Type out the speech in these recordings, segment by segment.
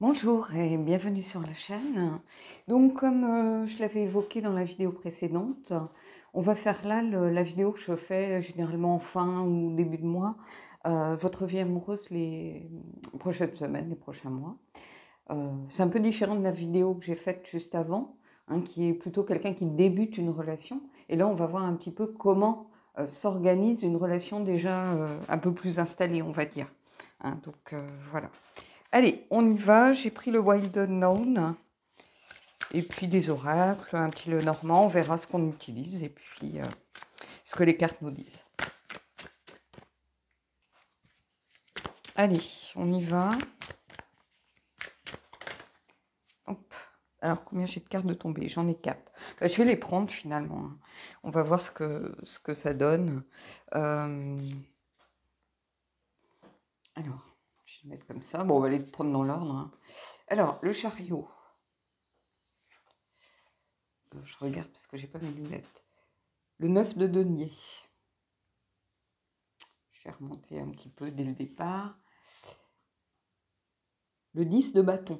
Bonjour et bienvenue sur la chaîne. Donc comme je l'avais évoqué dans la vidéo précédente, on va faire là la vidéo que je fais généralement en fin ou début de mois, votre vie amoureuse les prochaines semaines, les prochains mois. C'est un peu différent de la vidéo que j'ai faite juste avant, hein, qui est plutôt quelqu'un qui débute une relation. Et là, on va voir un petit peu comment s'organise une relation déjà un peu plus installée, on va dire. Hein, donc voilà. Allez, on y va. J'ai pris le Wild Unknown et puis des oracles, un petit Lenormand. On verra ce qu'on utilise et puis ce que les cartes nous disent. Allez, on y va. Hop. Alors, combien j'ai de cartes de tomber? J'en ai 4. Je vais les prendre finalement. On va voir ce que ça donne. Alors, je vais le mettre comme ça. Bon, on va les prendre dans l'ordre. Alors, le chariot. Je regarde parce que j'ai pas mes lunettes. Le 9 de denier. Je vais remonter un petit peu dès le départ. Le 10 de bâton.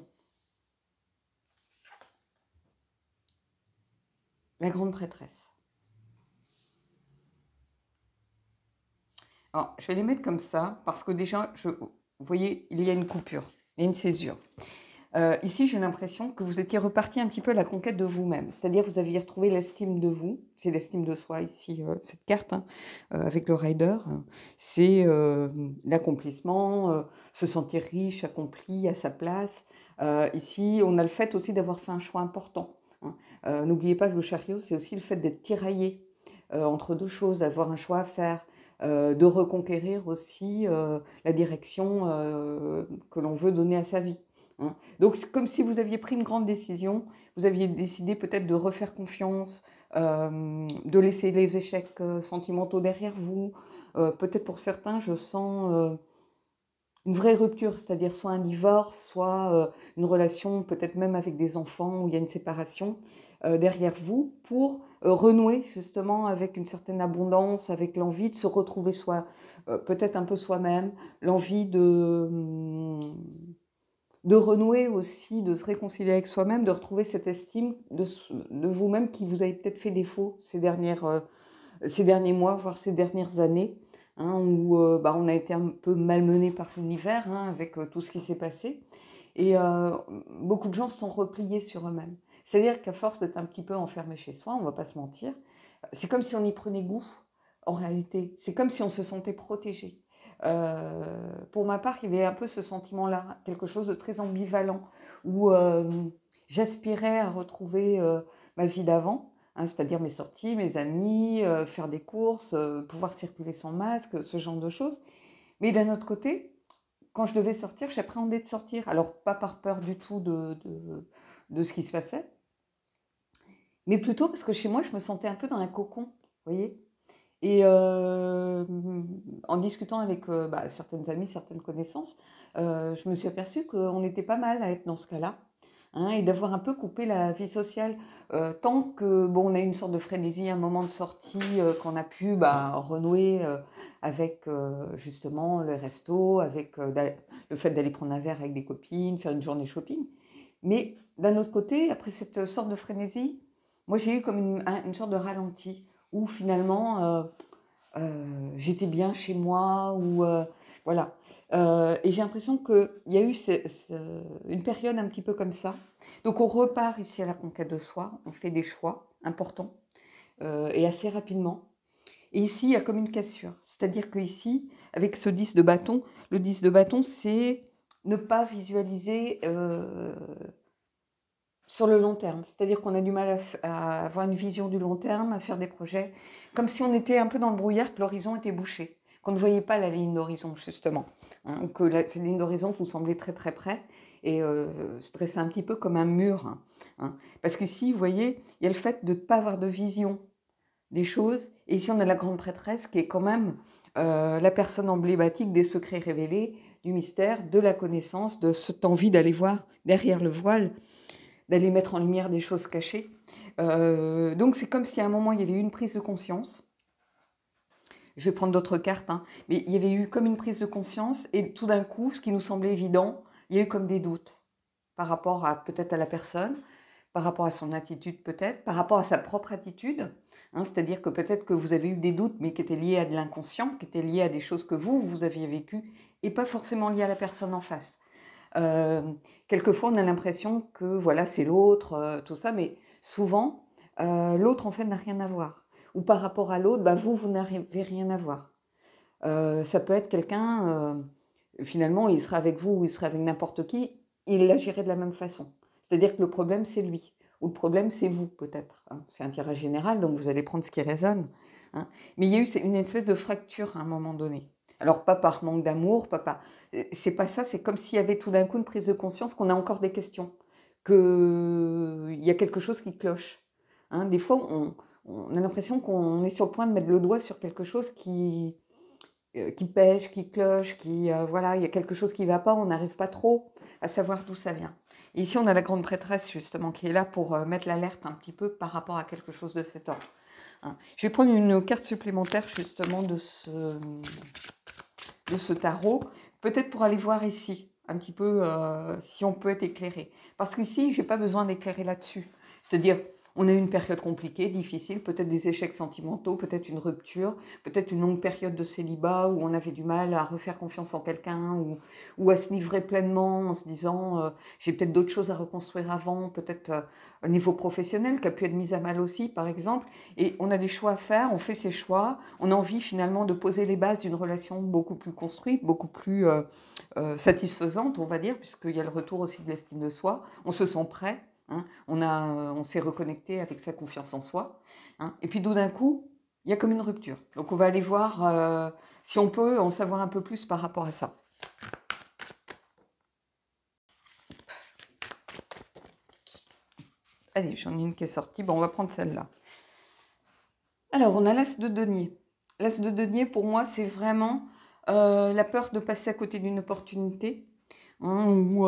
La grande prêtresse. Alors, je vais les mettre comme ça parce que déjà, vous voyez, il y a une coupure, il y a une césure. Ici, j'ai l'impression que vous étiez reparti un petit peu à la conquête de vous-même. C'est-à-dire que vous aviez retrouvé l'estime de vous. C'est l'estime de soi ici, cette carte, hein, avec le rider. C'est l'accomplissement, se sentir riche, accompli, à sa place. Ici, on a le fait aussi d'avoir fait un choix important. Hein. N'oubliez pas que le chariot, c'est aussi le fait d'être tiraillé entre deux choses, d'avoir un choix à faire. De reconquérir aussi la direction que l'on veut donner à sa vie. Hein. Donc, c'est comme si vous aviez pris une grande décision, vous aviez décidé peut-être de refaire confiance, de laisser les échecs sentimentaux derrière vous. Peut-être pour certains, je sens une vraie rupture, c'est-à-dire soit un divorce, soit une relation peut-être même avec des enfants où il y a une séparation derrière vous pour renouer justement avec une certaine abondance, avec l'envie de se retrouver soi, peut-être un peu soi-même, l'envie de renouer aussi, de se réconcilier avec soi-même, de retrouver cette estime de vous-même qui vous avez peut-être fait défaut ces derniers mois, voire ces dernières années, hein, où on a été un peu malmené par l'univers, hein, avec tout ce qui s'est passé. Et beaucoup de gens se sont repliés sur eux-mêmes. C'est-à-dire qu'à force d'être un petit peu enfermé chez soi, on ne va pas se mentir, c'est comme si on y prenait goût, en réalité. C'est comme si on se sentait protégé. Pour ma part, il y avait un peu ce sentiment-là, quelque chose de très ambivalent, où j'aspirais à retrouver ma vie d'avant, hein, c'est-à-dire mes sorties, mes amis, faire des courses, pouvoir circuler sans masque, ce genre de choses. Mais d'un autre côté, quand je devais sortir, j'appréhendais de sortir. Alors, pas par peur du tout de ce qui se passait, mais plutôt parce que chez moi, je me sentais un peu dans un cocon, vous voyez. Et en discutant avec certaines amies, certaines connaissances, je me suis aperçue qu'on était pas mal à être dans ce cas-là, hein, et d'avoir un peu coupé la vie sociale. Tant que, bon, on a eu une sorte de frénésie, un moment de sortie, qu'on a pu renouer avec justement le resto, avec le fait d'aller prendre un verre avec des copines, faire une journée shopping. Mais d'un autre côté, après cette sorte de frénésie, moi j'ai eu comme une sorte de ralenti, où finalement j'étais bien chez moi, ou voilà. Et j'ai l'impression qu'il y a eu une période un petit peu comme ça. Donc on repart ici à la conquête de soi, on fait des choix importants et assez rapidement. Et ici, il y a comme une cassure. C'est-à-dire qu'ici, avec ce 10 de bâton, le 10 de bâton, c'est ne pas visualiser sur le long terme. C'est-à-dire qu'on a du mal à avoir une vision du long terme, à faire des projets, comme si on était un peu dans le brouillard, que l'horizon était bouché, qu'on ne voyait pas la ligne d'horizon, justement. Hein, que cette ligne d'horizon vous semblait très très près et se dressait un petit peu comme un mur. Hein. Parce qu'ici, vous voyez, il y a le fait de ne pas avoir de vision des choses. Et ici, on a la grande prêtresse qui est quand même la personne emblématique des secrets révélés, du mystère, de la connaissance, de cette envie d'aller voir derrière le voile, d'aller mettre en lumière des choses cachées. Donc c'est comme si à un moment il y avait eu une prise de conscience. Je vais prendre d'autres cartes, hein, mais il y avait eu comme une prise de conscience et tout d'un coup, ce qui nous semblait évident, il y a eu comme des doutes. par rapport à peut-être à la personne, par rapport à son attitude peut-être, par rapport à sa propre attitude. Hein, c'est-à-dire que peut-être que vous avez eu des doutes, mais qui étaient liés à de l'inconscient, qui étaient liés à des choses que vous aviez vécues, et pas forcément liés à la personne en face. Quelquefois, on a l'impression que voilà, c'est l'autre, tout ça, mais souvent, l'autre, en fait, n'a rien à voir. Ou par rapport à l'autre, bah, vous n'avez rien à voir. Ça peut être quelqu'un, finalement, il sera avec vous ou il sera avec n'importe qui, il agirait de la même façon. C'est-à-dire que le problème, c'est lui. Ou le problème, c'est vous, peut-être. Hein. C'est un tirage général, donc vous allez prendre ce qui résonne. Hein. Mais il y a eu une espèce de fracture à un moment donné. Alors, pas par manque d'amour, pas par... C'est pas ça, c'est comme s'il y avait tout d'un coup une prise de conscience qu'on a encore des questions, qu'il y a quelque chose qui cloche. Hein. Des fois, on a l'impression qu'on est sur le point de mettre le doigt sur quelque chose qui pêche, qui cloche, voilà, il y a quelque chose qui ne va pas, on n'arrive pas trop à savoir d'où ça vient. Et ici, on a la grande prêtresse, justement, qui est là pour mettre l'alerte un petit peu par rapport à quelque chose de cet ordre. Hein. Je vais prendre une carte supplémentaire, justement, de ce tarot, peut-être pour aller voir ici, un petit peu, si on peut être éclairé. Parce qu'ici, je n'ai pas besoin d'éclairer là-dessus. C'est-à-dire, on a eu une période compliquée, difficile, peut-être des échecs sentimentaux, peut-être une rupture, peut-être une longue période de célibat où on avait du mal à refaire confiance en quelqu'un ou à se livrer pleinement en se disant j'ai peut-être d'autres choses à reconstruire avant, peut-être au niveau professionnel qui a pu être mis à mal aussi, par exemple. Et on a des choix à faire, on fait ses choix, on a envie finalement de poser les bases d'une relation beaucoup plus construite, beaucoup plus satisfaisante, on va dire, puisqu'il y a le retour aussi de l'estime de soi, on se sent prêt. Hein, on s'est reconnecté avec sa confiance en soi. Hein, et puis, tout d'un coup, il y a comme une rupture. Donc, on va aller voir si on peut en savoir un peu plus par rapport à ça. Allez, j'en ai une qui est sortie. Bon, on va prendre celle-là. Alors, on a l'as de denier. L'as de denier, pour moi, c'est vraiment la peur de passer à côté d'une opportunité. Hein, ou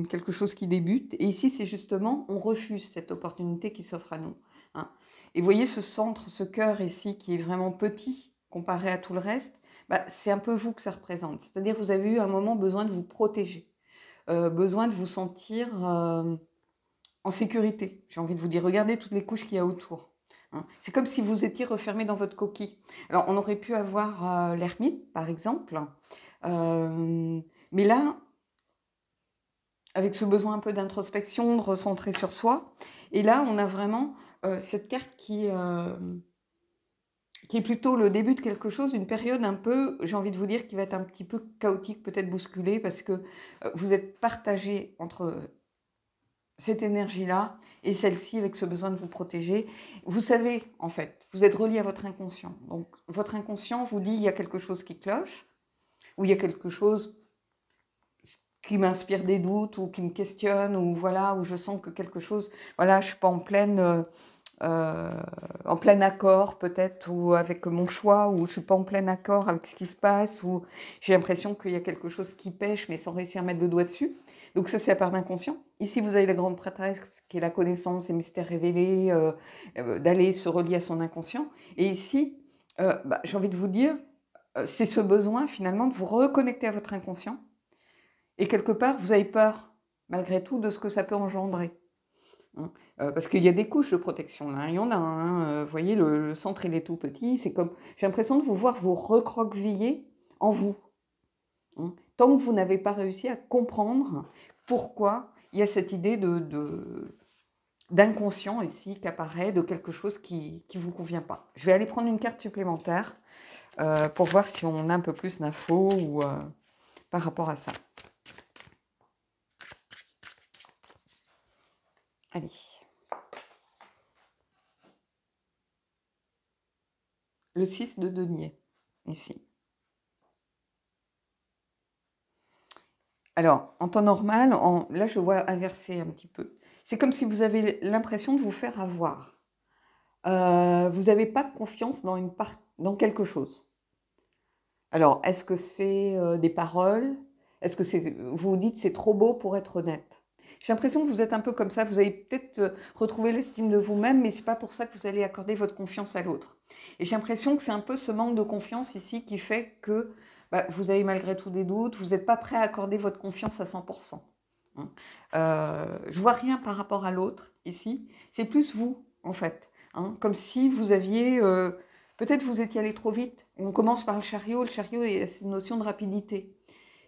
quelque chose qui débute. Et ici, c'est justement, on refuse cette opportunité qui s'offre à nous. Hein. Et vous voyez ce centre, ce cœur ici, qui est vraiment petit comparé à tout le reste, bah, c'est un peu vous que ça représente. C'est-à-dire vous avez eu un moment besoin de vous protéger, besoin de vous sentir en sécurité. J'ai envie de vous dire, regardez toutes les couches qu'il y a autour. Hein. C'est comme si vous étiez refermé dans votre coquille. Alors, on aurait pu avoir l'ermite, par exemple. Mais là, avec ce besoin un peu d'introspection, de recentrer sur soi. Et là, on a vraiment cette carte qui est plutôt le début de quelque chose, une période un peu, j'ai envie de vous dire, qui va être un petit peu chaotique, peut-être bousculée, parce que vous êtes partagé entre cette énergie-là et celle-ci avec ce besoin de vous protéger. Vous savez, en fait, vous êtes relié à votre inconscient. Donc, votre inconscient vous dit il y a quelque chose qui cloche, ou il y a quelque chose qui m'inspire des doutes ou qui me questionne ou voilà, où je sens que quelque chose, voilà, je suis pas en plein accord peut-être ou avec mon choix ou je suis pas en plein accord avec ce qui se passe ou j'ai l'impression qu'il y a quelque chose qui pêche mais sans réussir à mettre le doigt dessus. Donc ça, c'est la part d'inconscient. Ici, vous avez la grande prêtresse qui est la connaissance, les mystères révélés, d'aller se relier à son inconscient. Et ici, j'ai envie de vous dire, c'est ce besoin finalement de vous reconnecter à votre inconscient. Et quelque part, vous avez peur, malgré tout, de ce que ça peut engendrer. Hein. Parce qu'il y a des couches de protection, là. Il y en a, hein. Vous voyez, le centre, il est tout petit. C'est comme, j'ai l'impression de vous voir vous recroqueviller en vous. Hein. Tant que vous n'avez pas réussi à comprendre pourquoi il y a cette idée d'inconscient ici qui apparaît, de quelque chose qui ne vous convient pas. Je vais aller prendre une carte supplémentaire pour voir si on a un peu plus d'infos ou par rapport à ça. Allez. Le 6 de denier, ici. Alors, en temps normal, là je vois inverser un petit peu. C'est comme si vous avez l'impression de vous faire avoir. Vous n'avez pas confiance dans quelque chose. Alors, est-ce que c'est des paroles? Est-ce que vous vous dites c'est trop beau pour être honnête? J'ai l'impression que vous êtes un peu comme ça. Vous avez peut-être retrouvé l'estime de vous-même, mais ce n'est pas pour ça que vous allez accorder votre confiance à l'autre. Et j'ai l'impression que c'est un peu ce manque de confiance ici qui fait que vous avez malgré tout des doutes, vous n'êtes pas prêt à accorder votre confiance à 100%. hein. Je vois rien par rapport à l'autre ici. C'est plus vous, en fait. Hein, comme si vous aviez... peut-être vous étiez allé trop vite. On commence par le chariot. Le chariot, c'est une notion de rapidité.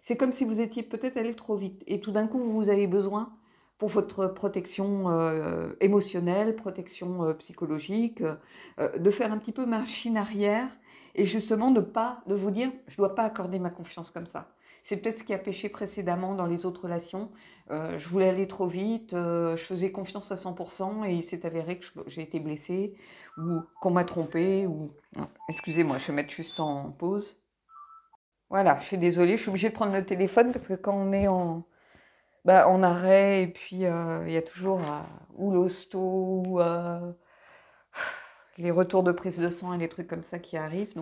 C'est comme si vous étiez peut-être allé trop vite. Et tout d'un coup, vous avez besoin, pour votre protection émotionnelle, protection psychologique, de faire un petit peu machine arrière et justement de vous dire, je ne dois pas accorder ma confiance comme ça. C'est peut-être ce qui a péché précédemment dans les autres relations. Je voulais aller trop vite, je faisais confiance à 100% et il s'est avéré que j'ai été blessée ou qu'on m'a trompée. Ou... Excusez-moi, je vais mettre juste en pause. Voilà, je suis désolée, je suis obligée de prendre le téléphone parce que quand on est en arrêt et puis il y a toujours ou l'hosto ou les retours de prise de sang et les trucs comme ça qui arrivent.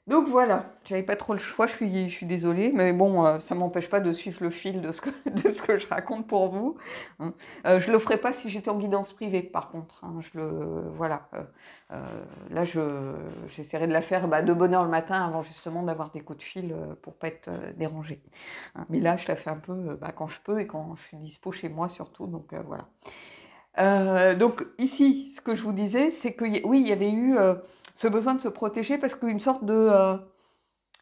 Donc voilà, j'avais pas trop le choix, je suis désolée, mais bon, ça m'empêche pas de suivre le fil de ce que je raconte pour vous. Hein. Je le ferai pas si j'étais en guidance privée, par contre. Hein, voilà. Là, j'essaierai de la faire de bonne heure le matin avant justement d'avoir des coups de fil pour pas être dérangée. Hein, mais là, je la fais un peu quand je peux et quand je suis dispo chez moi surtout. Donc voilà. Donc ici, ce que je vous disais, c'est que oui, il y avait eu ce besoin de se protéger parce qu'une sorte de...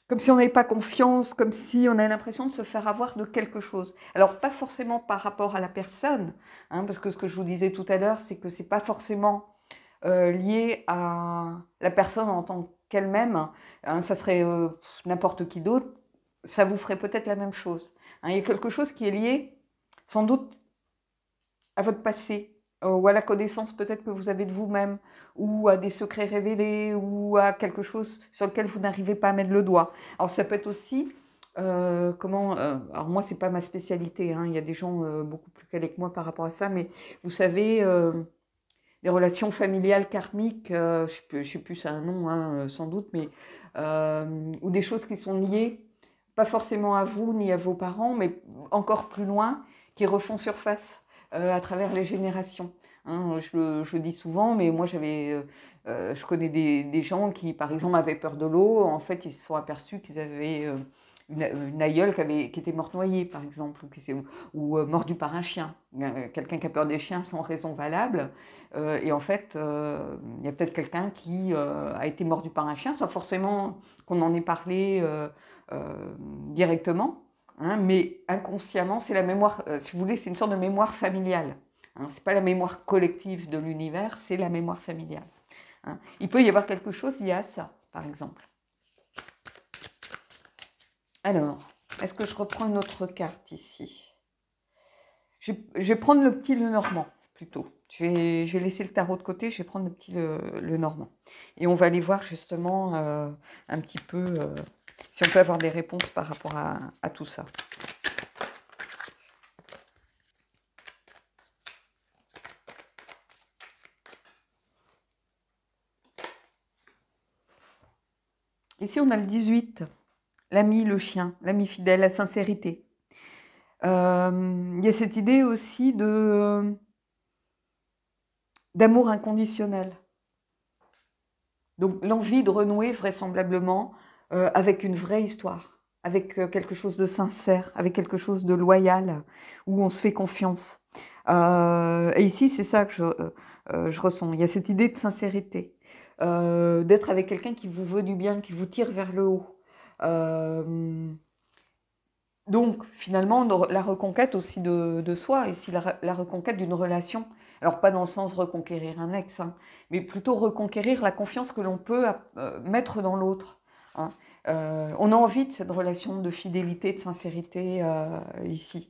comme si on n'avait pas confiance, comme si on avait l'impression de se faire avoir de quelque chose. Alors, pas forcément par rapport à la personne, hein, parce que ce que je vous disais tout à l'heure, c'est que ce n'est pas forcément lié à la personne en tant qu'elle-même. Hein, ça serait n'importe qui d'autre, ça vous ferait peut-être la même chose. Hein, il y a quelque chose qui est lié, sans doute, à votre passé, ou à la connaissance peut-être que vous avez de vous-même, ou à des secrets révélés, ou à quelque chose sur lequel vous n'arrivez pas à mettre le doigt. Alors ça peut être aussi, alors moi c'est pas ma spécialité, hein, il y a des gens beaucoup plus calés que moi par rapport à ça, mais vous savez, les relations familiales karmiques, je sais plus, c'est un nom hein, sans doute, mais ou des choses qui sont liées, pas forcément à vous ni à vos parents, mais encore plus loin, qui refont surface à travers les générations. Hein, je le dis souvent, mais moi je connais des gens qui, par exemple, avaient peur de l'eau. En fait, ils se sont aperçus qu'ils avaient une aïeule qui était morte noyée, par exemple, ou mordue par un chien. Quelqu'un qui a peur des chiens sans raison valable. Et en fait, il y a peut-être quelqu'un qui a été mordu par un chien, sans forcément qu'on en ait parlé directement. Hein, mais inconsciemment, c'est la mémoire, si vous voulez, c'est une sorte de mémoire familiale. Hein, ce n'est pas la mémoire collective de l'univers, c'est la mémoire familiale. Hein. Il peut y avoir quelque chose lié à ça, par exemple. Alors, est-ce que je reprends une autre carte ici? Je vais prendre le petit Lenormand, plutôt. Je vais laisser le tarot de côté, je vais prendre le petit Lenormand. Et on va aller voir justement un petit peu si on peut avoir des réponses par rapport à tout ça. Ici, on a le 18, l'ami, le chien, l'ami fidèle, la sincérité. Il y a cette idée aussi d'amour inconditionnel. Donc l'envie de renouer vraisemblablement avec une vraie histoire, avec quelque chose de sincère, avec quelque chose de loyal, où on se fait confiance. Et ici, c'est ça que je ressens. Il y a cette idée de sincérité, d'être avec quelqu'un qui vous veut du bien, qui vous tire vers le haut. Donc, finalement, la reconquête aussi de soi, ici, la reconquête d'une relation. Alors, pas dans le sens reconquérir un ex, hein, mais plutôt reconquérir la confiance que l'on peut mettre dans l'autre. Hein. On a envie de cette relation de fidélité, de sincérité ici.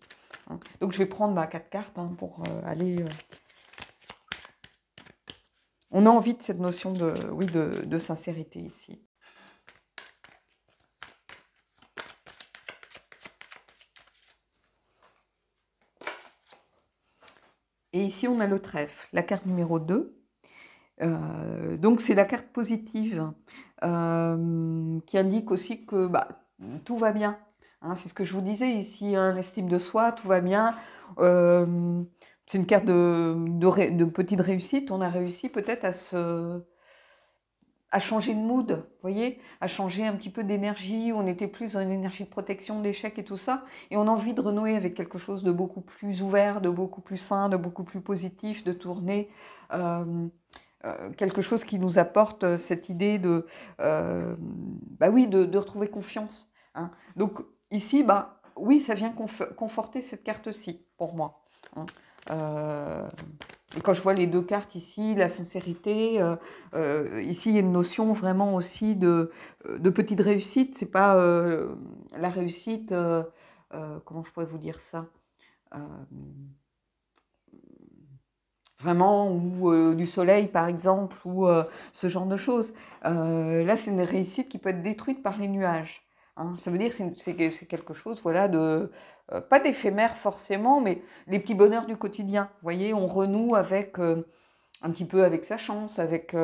Hein. Donc, je vais prendre 4 cartes hein, pour aller... On a envie de cette notion de sincérité ici. Et ici, on a le trèfle, la carte numéro 2. Donc, c'est la carte positive qui indique aussi que tout va bien. Hein, c'est ce que je vous disais ici, hein, l'estime de soi, tout va bien. C'est une carte de petite réussite. On a réussi peut-être à changer de mood, vous voyez, à changer un petit peu d'énergie. On était plus dans une énergie de protection, d'échec et tout ça. Et on a envie de renouer avec quelque chose de beaucoup plus ouvert, de beaucoup plus sain, de beaucoup plus positif, de tourner quelque chose qui nous apporte cette idée de, bah oui, de retrouver confiance. Hein. Donc ici, bah, oui, ça vient conforter cette carte-ci, pour moi. Hein. Et quand je vois les deux cartes ici, la sincérité, ici il y a une notion vraiment aussi de petite réussite. C'est pas la réussite, comment je pourrais vous dire ça euh, vraiment, ou du soleil par exemple, ou ce genre de choses. Là, c'est une réussite qui peut être détruite par les nuages. Hein. Ça veut dire que c'est quelque chose, voilà, de pas d'éphémère forcément, mais les petits bonheurs du quotidien. Vous voyez, on renoue avec un petit peu avec sa chance, avec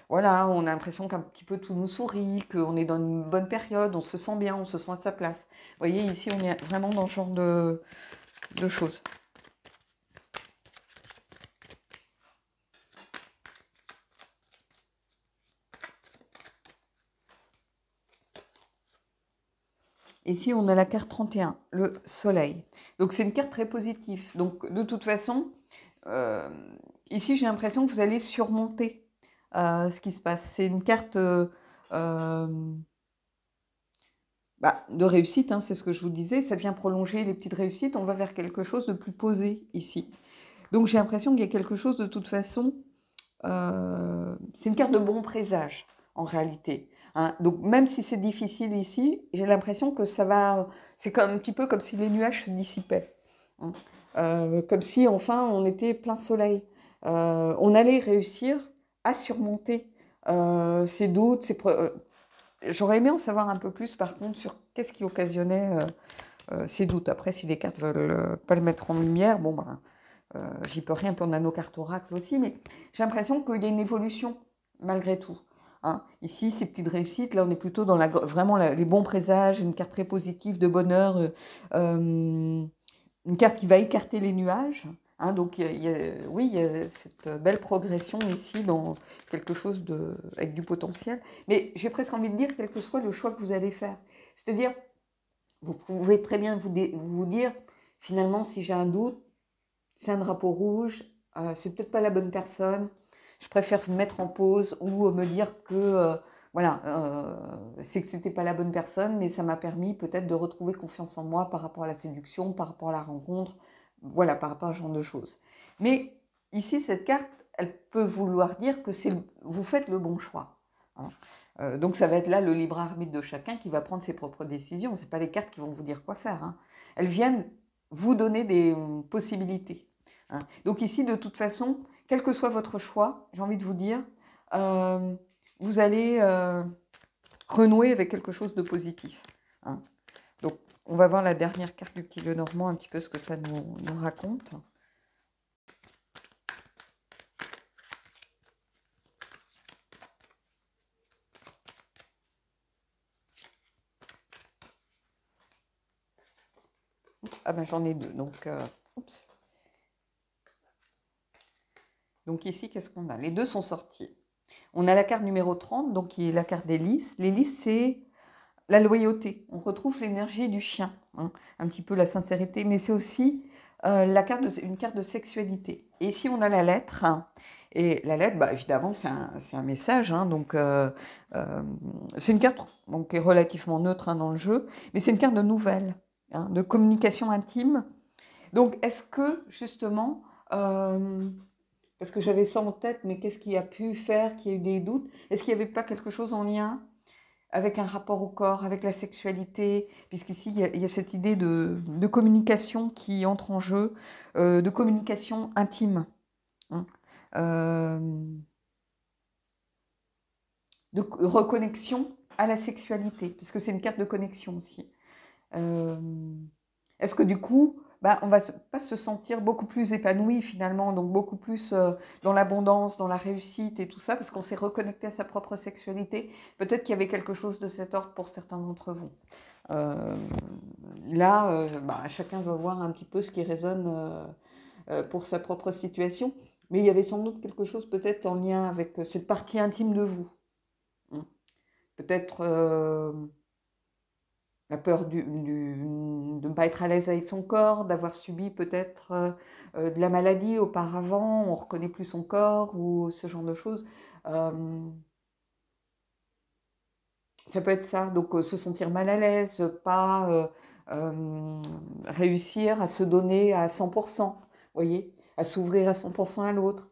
voilà, on a l'impression qu'un petit peu tout nous sourit, qu'on est dans une bonne période, on se sent bien, on se sent à sa place. Vous voyez, ici, on est vraiment dans ce genre de choses. Ici, on a la carte 31, le soleil. Donc, c'est une carte très positive. Donc, de toute façon, euh, ici, j'ai l'impression que vous allez surmonter ce qui se passe. C'est une carte bah, de réussite, hein, c'est ce que je vous disais. Ça vient prolonger les petites réussites. On va vers quelque chose de plus posé ici. Donc, j'ai l'impression qu'il y a quelque chose de toute façon. C'est une carte de bon présage, en réalité. Hein. Donc, même si c'est difficile ici, j'ai l'impression que ça va. C'est comme, un petit peu comme si les nuages se dissipaient. Hein. Comme si, enfin, on était plein soleil. On allait réussir à surmonter ces doutes. J'aurais aimé en savoir un peu plus, par contre, sur qu'est-ce qui occasionnait ces doutes. Après, si les cartes veulent pas le mettre en lumière, bon, ben. J'y peux rien, puis on a nos cartes oracles aussi, mais j'ai l'impression qu'il y a une évolution malgré tout. Hein. Ici, ces petites réussites, là on est plutôt dans vraiment les bons présages, une carte très positive de bonheur, une carte qui va écarter les nuages. Hein, donc oui, il y a cette belle progression ici dans quelque chose avec du potentiel. Mais j'ai presque envie de dire, quel que soit le choix que vous allez faire. C'est-à-dire, vous pouvez très bien vous dire, finalement, si j'ai un doute, c'est un drapeau rouge, c'est peut-être pas la bonne personne, je préfère me mettre en pause ou me dire que voilà, c'est que c'était pas la bonne personne, mais ça m'a permis peut-être de retrouver confiance en moi par rapport à la séduction, par rapport à la rencontre, voilà, par rapport à ce genre de choses. Mais ici, cette carte, elle peut vouloir dire que vous faites le bon choix. Hein. Donc ça va être là le libre arbitre de chacun qui va prendre ses propres décisions. C'est pas les cartes qui vont vous dire quoi faire. Hein. Elles viennent vous donner des possibilités. Hein. Donc ici, de toute façon, quel que soit votre choix, j'ai envie de vous dire, vous allez renouer avec quelque chose de positif. Hein. Donc, on va voir la dernière carte du petit Lenormand, un petit peu ce que ça nous raconte. Ah ben j'en ai deux, donc oups. Donc ici, qu'est-ce qu'on a? Les deux sont sortis. On a la carte numéro 30, donc qui est la carte des lys. Les lys, c'est la loyauté. On retrouve l'énergie du chien, hein, un petit peu la sincérité, mais c'est aussi une carte de sexualité. Et ici, on a la lettre. Et la lettre, bah, évidemment, c'est un message. Hein, donc, c'est une carte donc, qui est relativement neutre hein, dans le jeu, mais c'est une carte de nouvelles, hein, de communication intime. Donc, est-ce que, justement, parce que j'avais ça en tête, mais qu'est-ce qui a pu faire qu'il y a eu des doutes? Est-ce qu'il n'y avait pas quelque chose en lien avec un rapport au corps, avec la sexualité, puisqu'ici, il y a cette idée de communication qui entre en jeu, de communication intime, hein, euh, de reconnexion à la sexualité, parce que c'est une carte de connexion aussi. Euh, Est-ce que du coup, bah, on va pas se sentir beaucoup plus épanoui finalement, donc beaucoup plus dans l'abondance, dans la réussite et tout ça, parce qu'on s'est reconnecté à sa propre sexualité. Peut-être qu'il y avait quelque chose de cet ordre pour certains d'entre vous. Euh, Là, bah, chacun va voir un petit peu ce qui résonne pour sa propre situation, mais il y avait sans doute quelque chose peut-être en lien avec cette partie intime de vous. peut-être la peur de ne pas être à l'aise avec son corps, d'avoir subi peut-être de la maladie auparavant, on ne reconnaît plus son corps ou ce genre de choses. Ça peut être ça, donc se sentir mal à l'aise, pas réussir à se donner à 100%, voyez, à s'ouvrir à 100% à l'autre.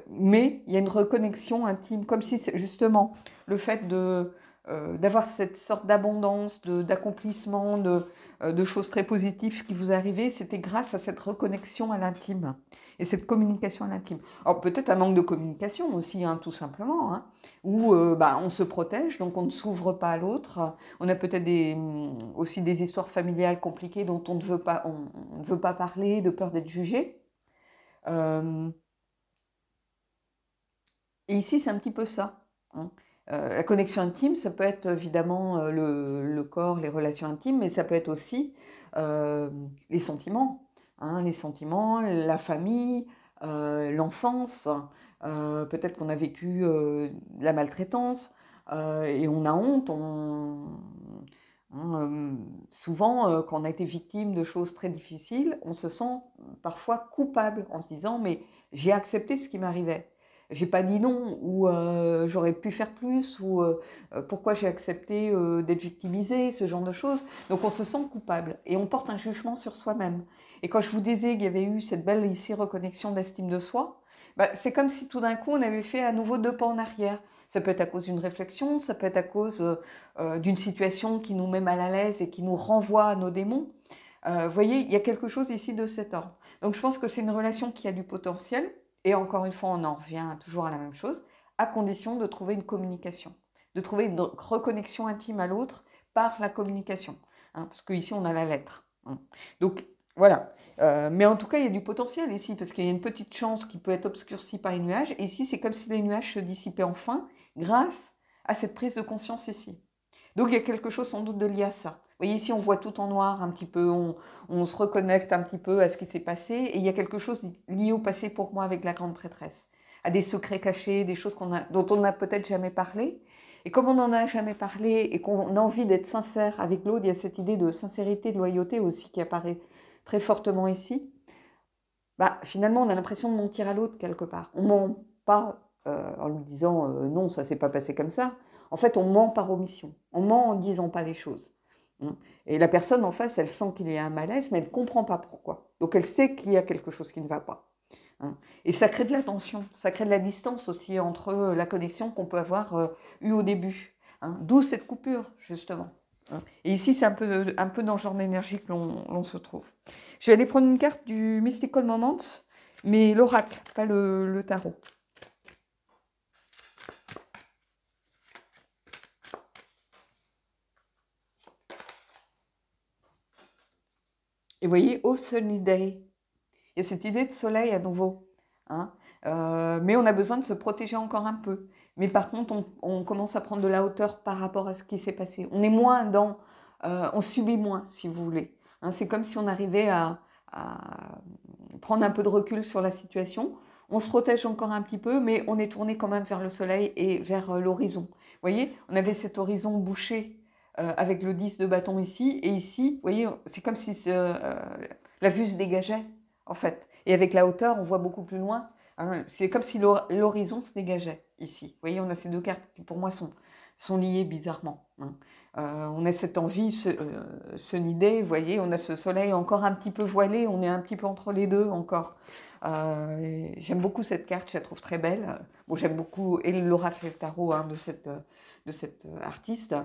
Mais il y a une reconnexion intime, comme si justement le fait d'avoir cette sorte d'abondance, d'accomplissement, de choses très positives qui vous arrivaient, c'était grâce à cette reconnexion à l'intime et cette communication à l'intime. Alors peut-être un manque de communication aussi, hein, tout simplement, hein, où on se protège, donc on ne s'ouvre pas à l'autre. On a peut-être aussi des histoires familiales compliquées dont on ne veut pas parler, de peur d'être jugé. Et ici, c'est un petit peu ça, hein. La connexion intime, ça peut être évidemment le corps, les relations intimes, mais ça peut être aussi les sentiments, hein, les sentiments, la famille, l'enfance. Peut-être qu'on a vécu la maltraitance et on a honte. Souvent, quand on a été victime de choses très difficiles, on se sent parfois coupable en se disant mais j'ai accepté ce qui m'arrivait. J'ai pas dit non, ou j'aurais pu faire plus, ou pourquoi j'ai accepté d'être victimisée, ce genre de choses. Donc on se sent coupable et on porte un jugement sur soi-même. Et quand je vous disais qu'il y avait eu cette belle ici reconnexion d'estime de soi, c'est comme si tout d'un coup on avait fait à nouveau 2 pas en arrière. Ça peut être à cause d'une réflexion, ça peut être à cause d'une situation qui nous met mal à l'aise et qui nous renvoie à nos démons. Vous voyez, il y a quelque chose ici de cet ordre. Donc je pense que c'est une relation qui a du potentiel. Et encore une fois, on en revient toujours à la même chose, à condition de trouver une communication, de trouver une reconnexion intime à l'autre par la communication. Hein, parce qu'ici, on a la lettre. Hein. Donc, voilà. Mais en tout cas, il y a du potentiel ici, parce qu'il y a une petite chance qui peut être obscurcie par les nuages. Et ici, c'est comme si les nuages se dissipaient enfin grâce à cette prise de conscience ici. Donc, il y a quelque chose sans doute de lié à ça. Vous voyez, ici, on voit tout en noir un petit peu, on se reconnecte un petit peu à ce qui s'est passé, et il y a quelque chose lié au passé pour moi avec la grande prêtresse, à des secrets cachés, des choses dont on n'a peut-être jamais parlé. Et comme on n'en a jamais parlé et qu'on a envie d'être sincère avec l'autre, il y a cette idée de sincérité, de loyauté aussi qui apparaît très fortement ici. Finalement, on a l'impression de mentir à l'autre quelque part. On ment pas en lui disant non, ça s'est pas passé comme ça. En fait, on ment par omission. On ment en disant pas les choses. Et la personne en face, elle sent qu'il y a un malaise, mais elle ne comprend pas pourquoi. Donc elle sait qu'il y a quelque chose qui ne va pas. Et ça crée de la tension, ça crée de la distance aussi entre la connexion qu'on peut avoir eue au début. D'où cette coupure, justement. Et ici, c'est un peu dans le genre d'énergie que l'on se trouve. Je vais aller prendre une carte du Mystical Moments, mais l'oracle, pas le tarot. Et vous voyez, oh sunny day. Il y a cette idée de soleil à nouveau. Mais on a besoin de se protéger encore un peu. Mais par contre, on commence à prendre de la hauteur par rapport à ce qui s'est passé. On est moins on subit moins, si vous voulez. C'est comme si on arrivait à prendre un peu de recul sur la situation. On se protège encore un petit peu, mais on est tourné quand même vers le soleil et vers l'horizon. Vous voyez, on avait cet horizon bouché avec le 10 de bâton ici. Et ici, vous voyez, c'est comme si la vue se dégageait, en fait. Et avec la hauteur, on voit beaucoup plus loin. C'est comme si l'horizon se dégageait ici. Vous voyez, on a ces 2 cartes qui, pour moi, sont liées bizarrement. On a cette envie, ce nidé, vous voyez, on a ce soleil encore un petit peu voilé, on est un petit peu entre les deux encore. J'aime beaucoup cette carte, je la trouve très belle. Bon, j'aime beaucoup et l'oracle et le tarot de cette artiste,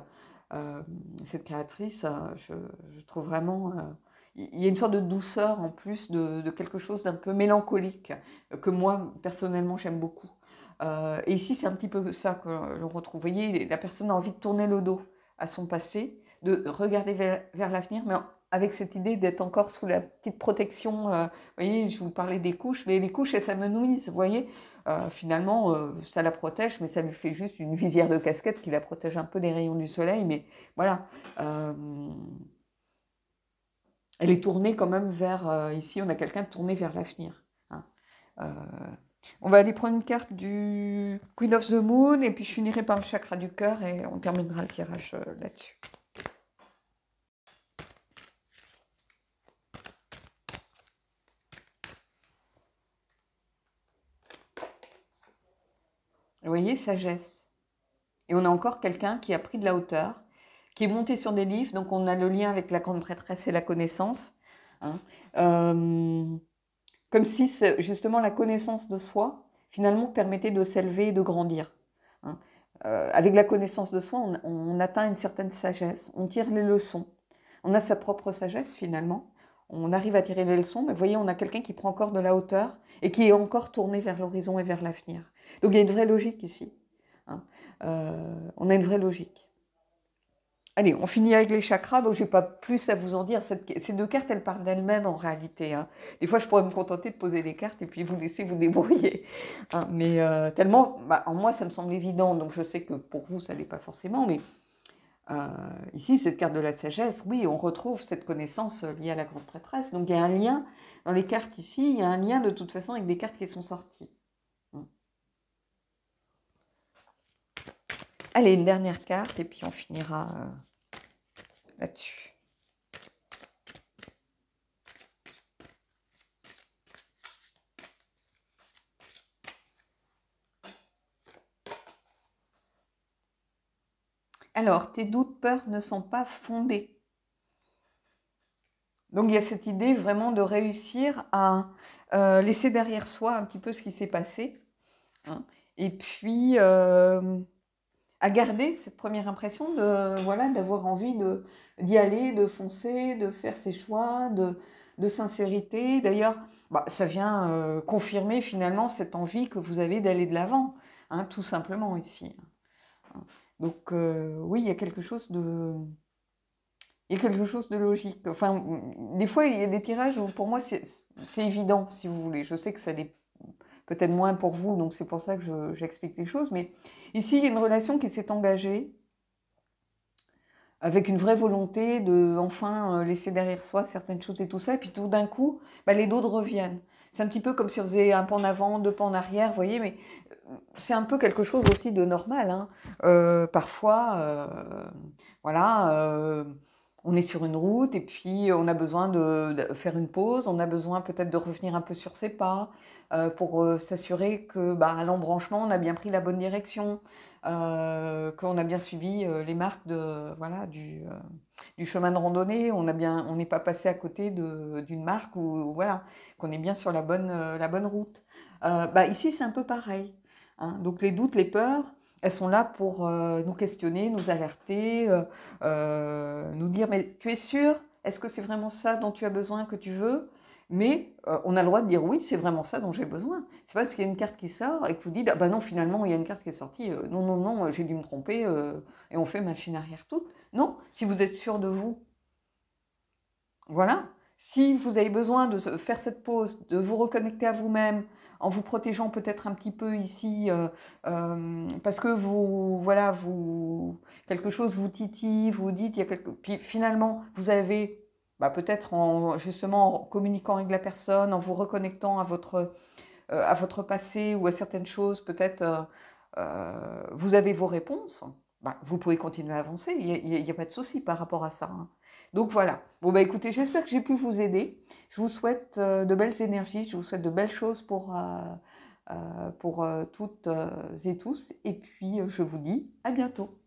cette créatrice. Je trouve vraiment... il y a une sorte de douceur en plus de quelque chose d'un peu mélancolique que moi, personnellement, j'aime beaucoup. Et ici, c'est un petit peu ça que l'on retrouve. Vous voyez, la personne a envie de tourner le dos à son passé, de regarder vers l'avenir, mais avec cette idée d'être encore sous la petite protection. Vous voyez, je vous parlais des couches, mais les couches, elles s'amenuisent, vous voyez. Finalement, ça la protège, mais ça lui fait juste une visière de casquette qui la protège un peu des rayons du soleil, mais voilà. Elle est tournée quand même vers... ici, on a quelqu'un tourné vers l'avenir. On va aller prendre une carte du Queen of the Moon et puis je finirai par le chakra du cœur et on terminera le tirage là-dessus. Vous voyez, sagesse. Et on a encore quelqu'un qui a pris de la hauteur, qui est monté sur des livres, donc on a le lien avec la grande prêtresse et la connaissance. Hein. Comme si justement la connaissance de soi, finalement, permettait de s'élever et de grandir. Hein. Avec la connaissance de soi, on atteint une certaine sagesse, on tire les leçons. On a sa propre sagesse finalement, on arrive à tirer les leçons, mais vous voyez, on a quelqu'un qui prend encore de la hauteur et qui est encore tourné vers l'horizon et vers l'avenir. Donc il y a une vraie logique ici. Hein. On a une vraie logique. Allez, on finit avec les chakras, donc je n'ai pas plus à vous en dire. Ces deux cartes, elles parlent d'elles-mêmes en réalité. Hein. Des fois, je pourrais me contenter de poser les cartes et puis vous laisser vous débrouiller. Hein, mais tellement, en moi, ça me semble évident, donc je sais que pour vous, ça ne l'est pas forcément. Mais ici, cette carte de la sagesse, oui, on retrouve cette connaissance liée à la grande prêtresse. Donc il y a un lien, dans les cartes ici, il y a un lien de toute façon avec des cartes qui sont sorties. Allez, une dernière carte et puis on finira là-dessus. Alors, tes doutes, peurs ne sont pas fondés. Donc, il y a cette idée vraiment de réussir à laisser derrière soi un petit peu ce qui s'est passé. Hein, et puis, à garder cette première impression d'avoir envie d'y aller, de foncer, de faire ses choix, de sincérité. D'ailleurs, ça vient confirmer finalement cette envie que vous avez d'aller de l'avant, hein, tout simplement ici. Donc oui, il y a quelque chose de... Il y a quelque chose de logique. Enfin, des fois, il y a des tirages où pour moi, c'est évident, si vous voulez. Je sais que ça l'est peut-être moins pour vous, donc c'est pour ça que j'explique les choses. Mais ici, il y a une relation qui s'est engagée avec une vraie volonté de enfin laisser derrière soi certaines choses et tout ça. Et puis tout d'un coup, les doutes reviennent. C'est un petit peu comme si on faisait un pas en avant, deux pas en arrière, vous voyez, mais c'est un peu quelque chose aussi de normal. Hein. Parfois, voilà, on est sur une route et puis on a besoin de faire une pause, on a besoin peut-être de revenir un peu sur ses pas pour s'assurer que à l'embranchement, on a bien pris la bonne direction, qu'on a bien suivi les marques du chemin de randonnée, on n'est pas passé à côté d'une marque ou voilà, qu'on est bien sur la bonne route. Ici, c'est un peu pareil. Hein. Donc les doutes, les peurs, elles sont là pour nous questionner, nous alerter, nous dire mais tu es sûr? Est-ce que c'est vraiment ça dont tu as besoin, que tu veux? Mais on a le droit de dire oui, c'est vraiment ça dont j'ai besoin. C'est pas parce qu'il y a une carte qui sort et que vous dites non, finalement il y a une carte qui est sortie, non, j'ai dû me tromper et on fait machine arrière toute. Non, si vous êtes sûr de vous, voilà. Si vous avez besoin de faire cette pause, de vous reconnecter à vous-même, en vous protégeant peut-être un petit peu ici, parce que quelque chose vous titille, vous dites, puis finalement, vous avez, peut-être justement en communiquant avec la personne, en vous reconnectant à votre passé ou à certaines choses, peut-être vous avez vos réponses. Vous pouvez continuer à avancer, il n'y a pas de souci par rapport à ça. Hein. Donc voilà. Bon, écoutez, j'espère que j'ai pu vous aider. Je vous souhaite de belles énergies, je vous souhaite de belles choses pour toutes et tous. Et puis, je vous dis à bientôt.